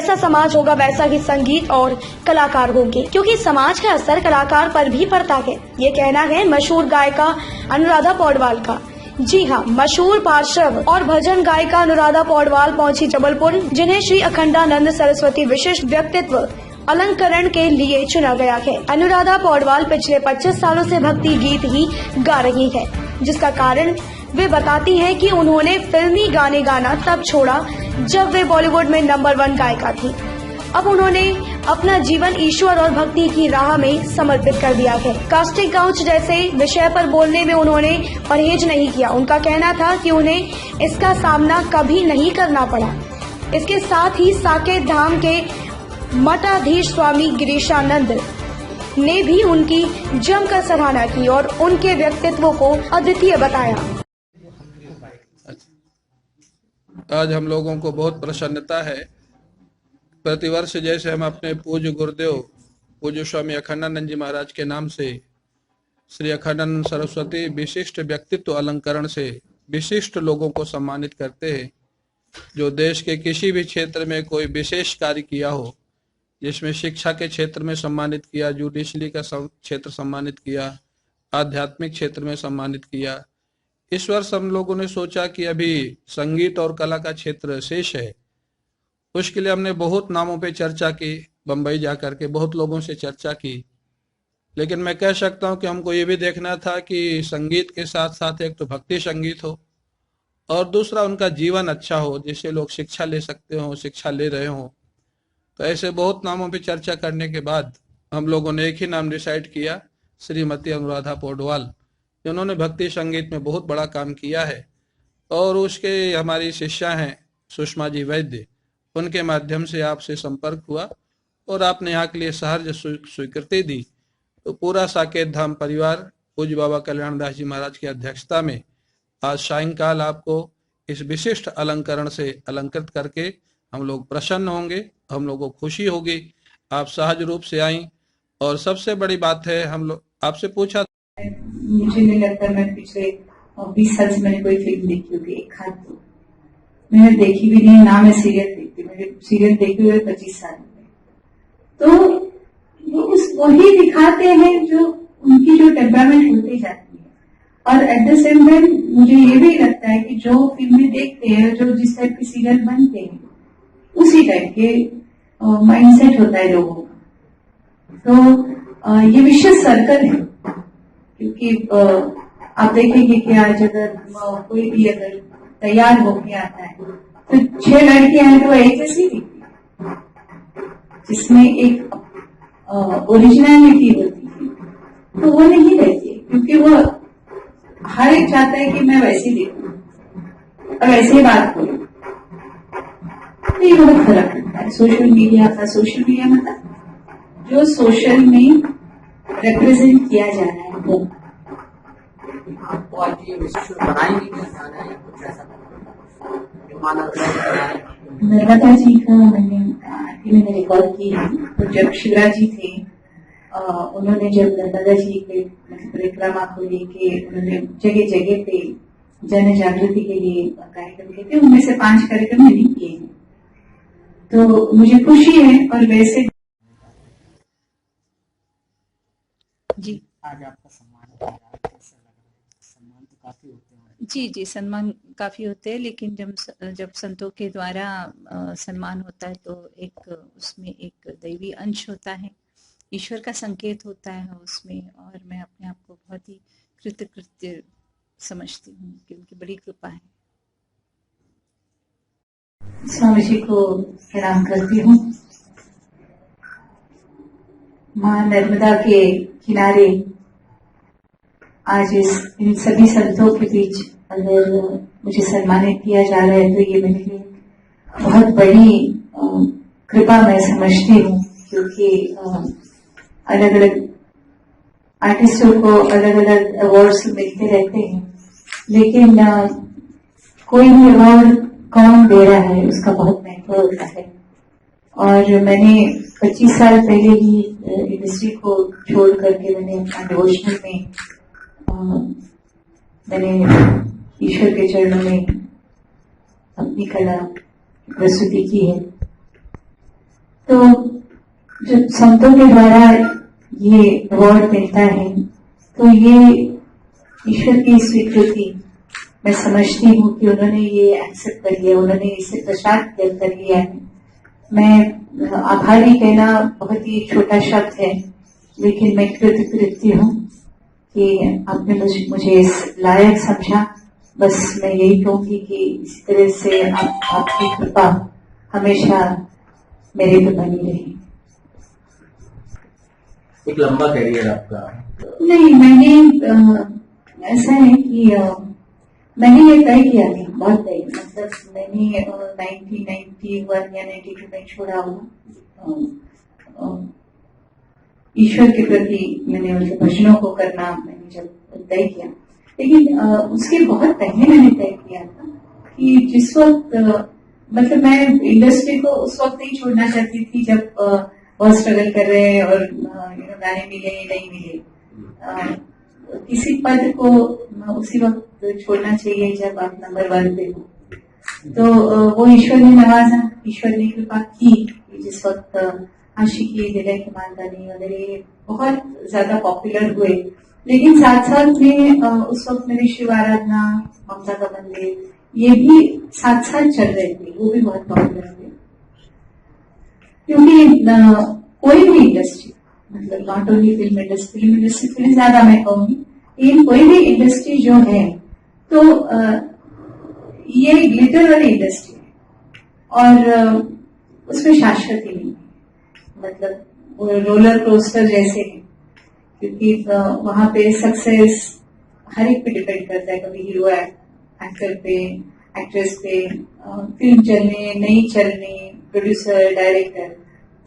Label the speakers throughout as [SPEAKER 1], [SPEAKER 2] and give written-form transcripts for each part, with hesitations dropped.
[SPEAKER 1] जैसा समाज होगा वैसा ही संगीत और कलाकार होंगे, क्योंकि समाज का असर कलाकार पर भी पड़ता है। ये कहना है मशहूर गायिका अनुराधा पौडवाल का। जी हाँ, मशहूर पार्श्व और भजन गायिका अनुराधा पौडवाल पहुंची जबलपुर, जिन्हें श्री अखंडानंद सरस्वती विशिष्ट व्यक्तित्व अलंकरण के लिए चुना गया है। अनुराधा पौडवाल पिछले 25 सालों से भक्ति गीत ही गा रही है, जिसका कारण वे बताती हैं कि उन्होंने फिल्मी गाने गाना तब छोड़ा जब वे बॉलीवुड में नंबर 1 गायिका थी। अब उन्होंने अपना जीवन ईश्वर और भक्ति की राह में समर्पित कर दिया है। कास्टिंग काउच जैसे विषय पर बोलने में उन्होंने परहेज नहीं किया। उनका कहना था कि उन्हें इसका सामना कभी नहीं करना पड़ा। इसके साथ ही साकेत धाम के मठाधीश स्वामी गिरीशानंद ने भी उनकी जमकर सराहना की और उनके व्यक्तित्व को अद्वितीय बताया।
[SPEAKER 2] आज हम लोगों को बहुत प्रसन्नता है। प्रतिवर्ष जैसे हम अपने पूज्य गुरुदेव पूज्य स्वामी अखंडानंद जी महाराज के नाम से श्री अखंडानंद सरस्वती विशिष्ट व्यक्तित्व अलंकरण से विशिष्ट लोगों को सम्मानित करते हैं, जो देश के किसी भी क्षेत्र में कोई विशेष कार्य किया हो, जिसमें शिक्षा के क्षेत्र में सम्मानित किया, जुडिशरी का क्षेत्र सम्मानित किया, आध्यात्मिक क्षेत्र में सम्मानित किया। इस वर्ष हम लोगों ने सोचा कि अभी संगीत और कला का क्षेत्र शेष है। उसके लिए हमने बहुत नामों पे चर्चा की, बंबई जाकर के बहुत लोगों से चर्चा की, लेकिन मैं कह सकता हूं कि हमको ये भी देखना था कि संगीत के साथ साथ एक तो भक्ति संगीत हो और दूसरा उनका जीवन अच्छा हो, जिससे लोग शिक्षा ले सकते हो, शिक्षा ले रहे हो। तो ऐसे बहुत नामों पे चर्चा करने के बाद हम लोगों ने एक ही नाम डिसाइड किया, श्रीमती अनुराधा पौडवाल, जिन्होंने भक्ति संगीत में बहुत बड़ा काम किया है। और उसके हमारी शिष्या हैं सुषमा जी वैद्य, उनके माध्यम से आपसे संपर्क हुआ और आपने यहाँ के लिए सहर्ष स्वीकृति दी। तो पूरा साकेत धाम परिवार पूज्य बाबा कल्याण दास जी महाराज की अध्यक्षता में आज सायंकाल आपको इस विशिष्ट अलंकरण से अलंकृत करके हम लोग प्रसन्न होंगे, हम लोगों को खुशी होगी। आप सहज रूप से आई और सबसे बड़ी बात है, हम लोग आपसे पूछा,
[SPEAKER 3] मुझे नहीं लगता मैं पिछले 20 साल से मैंने कोई फिल्म देखी होगी, एक हाथ तो मैंने देखी भी नहीं, ना मैं सीरियल देखती, मेरे सीरियल देखे हुए 25 साल में। तो वो वही दिखाते हैं जो उनकी जो टेम्परामेंट होती जाती है। और एट द सेम टाइम मुझे ये भी लगता है कि जो फिल्में देखते हैं, जो जिस टाइप के सीरियल बनते हैं, उसी टाइप के माइंडसेट होता है लोगों का। तो ये विशेष सर्कल है, क्योंकि आप देखेंगे कि आज अगर कोई भी अगर तैयार होके आता है तो 6 लड़कियां हैं तो एक जैसी दिखती है, जिसमें एक ओरिजिनलिटी होती है, तो वो नहीं रहती है, क्योंकि वो हर एक चाहता है कि मैं वैसी दिखूं और वैसे ही बात करूं। तो ये बहुत फर्क पड़ता है सोशल मीडिया का। सोशल मीडिया मतलब जो सोशल में रिप्रेजेंट किया जा रहा है वो।
[SPEAKER 4] आपको आज ये विशेष बनाएंगे क्या गाना है कुछ ऐसा जो मानव
[SPEAKER 3] नर्मदा जी का मैंने रिकॉर्ड की है। तो जब शिवराज जी थे, उन्होंने जब नर्मदा जी के परिक्रमा को लेके उन्होंने जगह जगह पे जन जागृति के लिए कार्यक्रम किए थे, उनमें से 5 कार्यक्रम मैंने किए हैं। तो मुझे खुशी है। और वैसे
[SPEAKER 5] जी
[SPEAKER 4] आज आपका सम्मान कैसा लग रहा है? सम्मान तो काफी होते हैं।
[SPEAKER 5] जी सम्मान काफी होते हैं, लेकिन जब संतों के द्वारा सम्मान होता है तो एक उसमें एक दैवी अंश होता है, ईश्वर का संकेत होता है उसमें। और मैं अपने आप को बहुत ही कृतकृत्य समझती हूँ कि उनकी बड़ी कृपा है।
[SPEAKER 3] स्वामी जी को प्रणाम करती हूँ। माँ नर्मदा के किनारे आज इन सभी संतों के बीच अगर मुझे सम्मानित किया जा रहा है तो ये मेरे लिए बहुत बड़ी कृपा मैं समझती हूँ, क्योंकि अलग अलग आर्टिस्टों को अलग अलग अवार्ड्स मिलते रहते हैं, लेकिन कोई भी अवार्ड कौन दे रहा है उसका बहुत महत्व होता है। और मैंने 25 साल पहले ही इंडस्ट्री को छोड़ करके मैंने अपना डिवोशनल में मैंने ईश्वर के चरणों में अपनी कला प्रस्तुति की है। तो जब संतों के द्वारा ये अवार्ड मिलता है तो ये ईश्वर की स्वीकृति मैं समझती हूँ कि उन्होंने ये एक्सेप्ट कर लिया, उन्होंने इसे प्रसाद कर लिया है। मैं आभारी कहना बहुत ही छोटा शब्द है, लेकिन मैं कृतज्ञ हूँ कि आपने मुझे इस लायक समझा। बस मैं यही कहूंगी कि इसी तरह से आपकी कृपा हमेशा मेरे पे बनी रही।
[SPEAKER 4] एक लंबा करियर आपका।
[SPEAKER 3] नहीं, मैंने ऐसा है कि मैंने ये तय किया था, बहुत तय, मतलब मैंने 1991 या 92 में छोड़ा हुआ ईश्वर के प्रति मैंने उनके भजनों को करना मैंने जब तय किया। लेकिन उसके बहुत पहले मैंने तय किया था कि जिस वक्त मतलब मैं इंडस्ट्री को उस वक्त नहीं छोड़ना चाहती थी जब बहुत स्ट्रगल कर रहे हैं और गाने मिले नहीं मिले। किसी पद को उसी वक्त छोड़ना चाहिए जब आप नंबर 1 पे हो। तो वो ईश्वर ने नवाजा, ईश्वर ने कृपा की कि जिस वक्त आशिकी, दिल की मानदानी वगैरह बहुत ज्यादा पॉपुलर हुए, लेकिन साथ साथ में उस वक्त मेरी शिव आराधना, ममता का मंदिर, ये भी साथ साथ चल रहे थे, वो भी बहुत पॉपुलर हुए। क्योंकि कोई भी इंडस्ट्री, मतलब नॉट ओनली फिल्म इंडस्ट्री थोड़ी ज्यादा मैं कहूंगी, लेकिन कोई भी इंडस्ट्री जो है तो ये ग्लिटर वाली इंडस्ट्री है और उसमें शाश्वत ही नहीं है, मतलब वो रोलर कोस्टर जैसे है। क्योंकि वहां पे सक्सेस हर एक पे डिपेंड करता है, कभी हीरो एक्टर पे, एक्ट्रेस पे, फिल्म चलने नहीं चलने, प्रोड्यूसर, डायरेक्टर।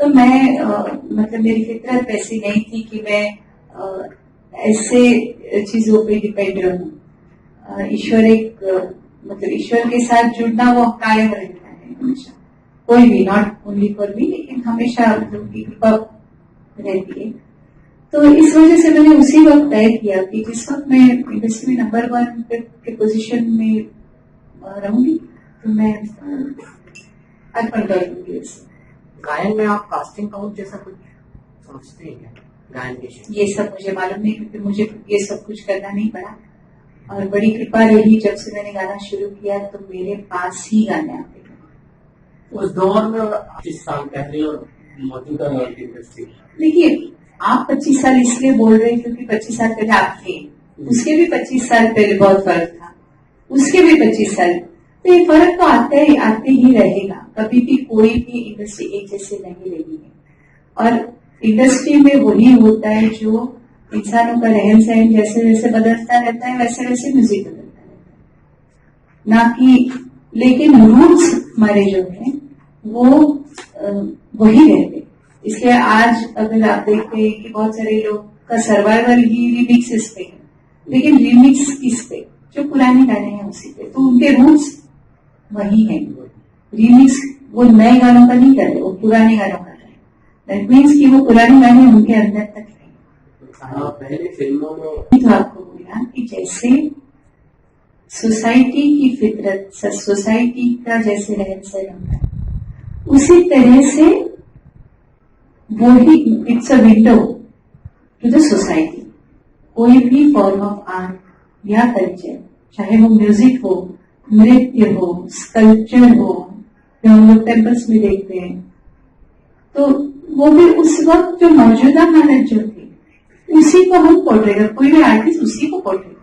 [SPEAKER 3] तो मैं मतलब मेरी फितरत वैसी नहीं थी कि मैं ऐसे चीजों पे डिपेंड रहूं। ईश्वर एक मतलब ईश्वर के साथ जुड़ना वो कायम रहता है हमेशा, कोई भी, नॉट ओनली फॉर मी, लेकिन हमेशा उनकी कृपा रहती है। तो इस वजह से मैंने उसी वक्त तय किया कि जिस वक्त मैं इंडस्ट्री में नंबर 1 के पोजीशन में रहूंगी तो मैं अर्पण कर दूंगी।
[SPEAKER 4] गायन में आप कास्टिंग काउंट जैसा कुछ समझते हैं क्या? गायन के
[SPEAKER 3] ये सब मुझे मालूम नहीं, क्योंकि मुझे ये सब कुछ करना नहीं पड़ा और बड़ी कृपा रही, जब से मैंने गाना शुरू किया तो मेरे पास ही गाने आते थे।
[SPEAKER 4] उस दौर में 25 साल पहले और मौजूदा दौर की इंडस्ट्री।
[SPEAKER 3] देखिए, आप 25 साल इसलिए बोल रहे हैं क्योंकि 25 साल पहले आप थे, उसके भी 25 साल पहले बहुत फर्क था, उसके भी 25 साल, तो ये फर्क तो आते ही रहेगा। कभी भी कोई भी इंडस्ट्री एक जैसे नहीं रही है और इंडस्ट्री में वही होता है जो इंसानों का रहन सहन जैसे जैसे बदलता रहता है वैसे वैसे म्यूजिक बदलता रहता है, ना कि, लेकिन रूट्स हमारे जो है वो वही रहते। इसलिए आज अगर आप देखते हैं कि बहुत सारे लोग का सर्वाइवल ही रिमिक्सेस पे है, लेकिन रिमिक्स किस पे? जो पुराने गाने हैं उसी पे, तो उनके रूट्स वही है। रिमिक्स वो नए गानों का नहीं कर रहे, वो पुराने गानों का कर रहे। दैट मीन्स कि वो पुराने गाने उनके अंदर तक है।
[SPEAKER 4] पहले फिल्मों में
[SPEAKER 3] तो आपको बोला कि जैसे सोसाइटी की फितरत, सोसाइटी का जैसे रहन सहन होता है, उसी तरह से वो ही it's a window to the society. कोई भी फॉर्म ऑफ आर्ट या कल्चर, चाहे वो म्यूजिक हो, नृत्य हो, स्कल्पचर हो, जो हम लोग टेम्पल्स में देखते हैं, तो वो भी उस वक्त जो मौजूदा हालत जो थी उसी को हम पोर्ट्रे कर, कोई भी आर्टिस्ट उसी को पोर्ट्रे